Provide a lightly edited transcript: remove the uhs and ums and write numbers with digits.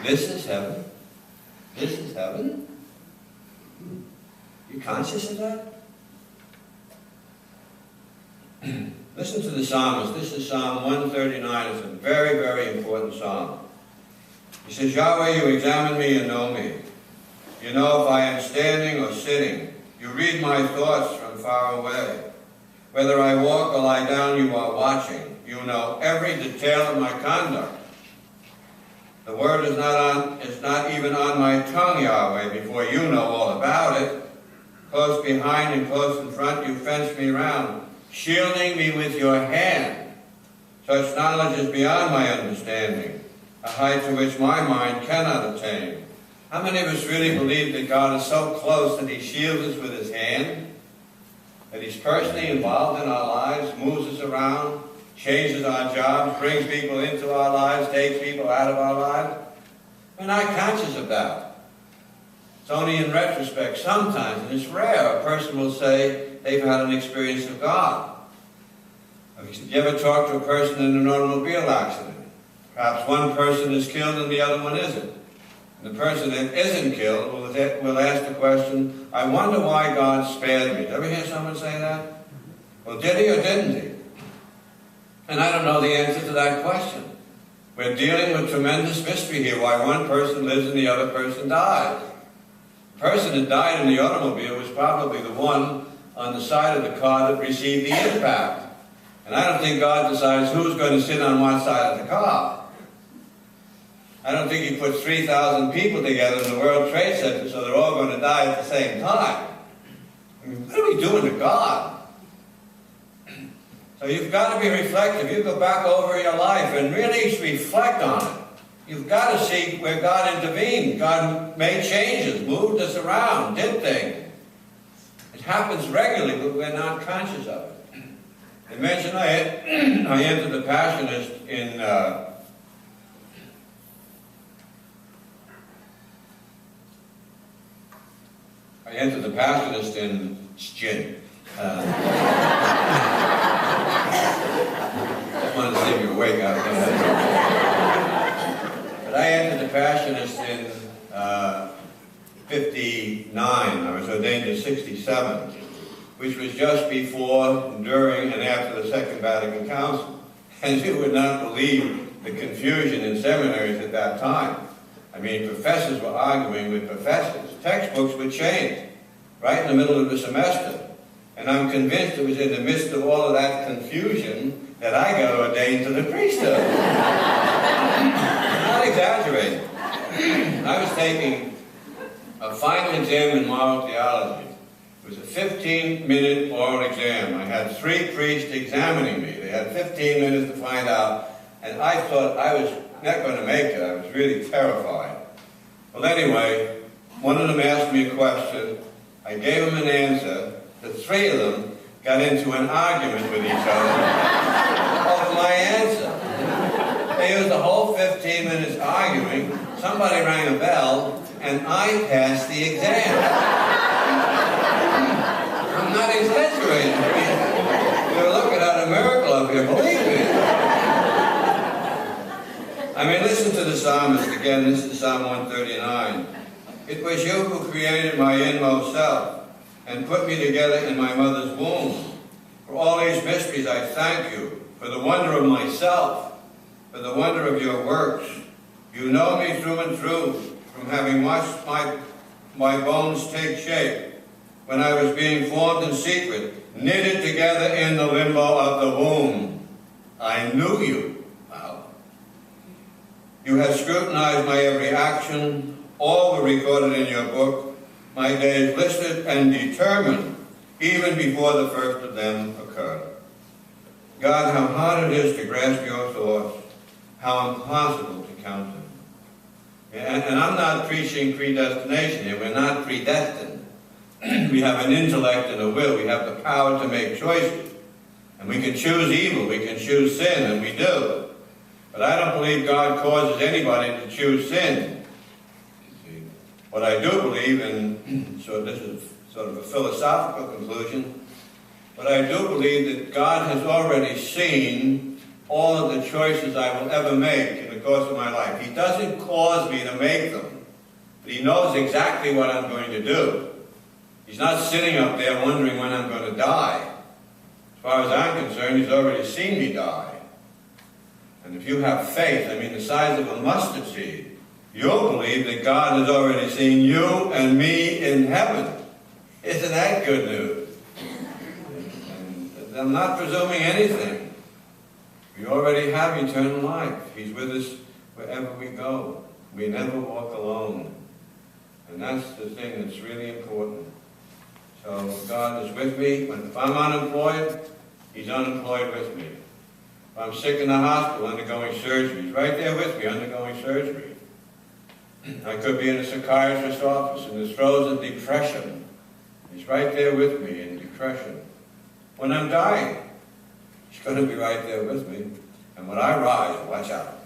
This is heaven. This is heaven. You conscious of that? Listen to the psalmist. This is Psalm 139. It's a very, very important psalm. He says, Yahweh, you examine me and know me. You know if I am standing or sitting. You read my thoughts from far away. Whether I walk or lie down, you are watching. You know every detail of my conduct. The word is not even on my tongue, Yahweh, before you know all about it. Close behind and close in front, you fence me round, shielding me with your hand. Such knowledge is beyond my understanding, a height to which my mind cannot attain. How many of us really believe that God is so close that he shields us with his hand? That he's personally involved in our lives, moves us around, changes our jobs, brings people into our lives, takes people out of our lives? We're not conscious of that. It's only in retrospect sometimes, and it's rare, a person will say they've had an experience of God. Have you ever talked to a person in an automobile accident? Perhaps one person is killed and the other one isn't. And the person that isn't killed will ask the question, I wonder why God spared me. Ever hear someone say that? Well, did he or didn't he? And I don't know the answer to that question. We're dealing with tremendous mystery here, why one person lives and the other person dies. The person that died in the automobile was probably the one on the side of the car that received the impact. And I don't think God decides who's going to sit on what side of the car. I don't think he put 3,000 people together in the World Trade Center so they're all going to die at the same time. I mean, what are we doing to God? So you've got to be reflective. You go back over your life and really reflect on it. You've got to see where God intervened. God made changes, moved us around, did things. It happens regularly, but we're not conscious of it. I mentioned I entered the Passionist in gin. Just wanted to see if you were awake out there. But I entered the Passionist in 59. I was ordained in 67, which was just before, during, and after the Second Vatican Council. And you would not believe the confusion in seminaries at that time. I mean, professors were arguing with professors. Textbooks would change right in the middle of the semester. And I'm convinced it was in the midst of all of that confusion that I got ordained to the priesthood. I'm not exaggerating. I was taking a final exam in moral theology. It was a 15-minute oral exam. I had 3 priests examining me. They had 15 minutes to find out, and I thought I was not going to make it. I was really terrified. Well, anyway, one of them asked me a question. I gave him an answer. The 3 of them got into an argument with each other over my answer. They used the whole 15 minutes arguing. Somebody rang a bell, and I passed the exam. I'm not exaggerating. We're looking at a miracle up here, believe me. I mean, listen to the psalmist again. This is Psalm 139. It was you who created my inmost self and put me together in my mother's womb. For all these mysteries I thank you, for the wonder of myself, for the wonder of your works. You know me through and through, from having watched my bones take shape. When I was being formed in secret, knitted together in the limbo of the womb, I knew you. Wow. You have scrutinized my every action. All were recorded in your book, my days listed and determined, even before the first of them occurred. God, how hard it is to grasp your thoughts, how impossible to count them. And I'm not preaching predestination here. We're not predestined. We have an intellect and a will. We have the power to make choices. And we can choose evil. We can choose sin, and we do. But I don't believe God causes anybody to choose sin. What I do believe, and so this is sort of a philosophical conclusion, but I do believe that God has already seen all of the choices I will ever make in the course of my life. He doesn't cause me to make them, but He knows exactly what I'm going to do. He's not sitting up there wondering when I'm going to die. As far as I'm concerned, He's already seen me die. And if you have faith, I mean the size of a mustard seed, you'll believe that God has already seen you and me in heaven. Isn't that good news? And I'm not presuming anything. We already have eternal life. He's with us wherever we go. We never walk alone. And that's the thing that's really important. So God is with me. If I'm unemployed, He's unemployed with me. If I'm sick in the hospital undergoing surgery, He's right there with me undergoing surgery. I could be in a psychiatrist's office in the throes of depression. He's right there with me in depression. When I'm dying, He's going to be right there with me. And when I rise, watch out.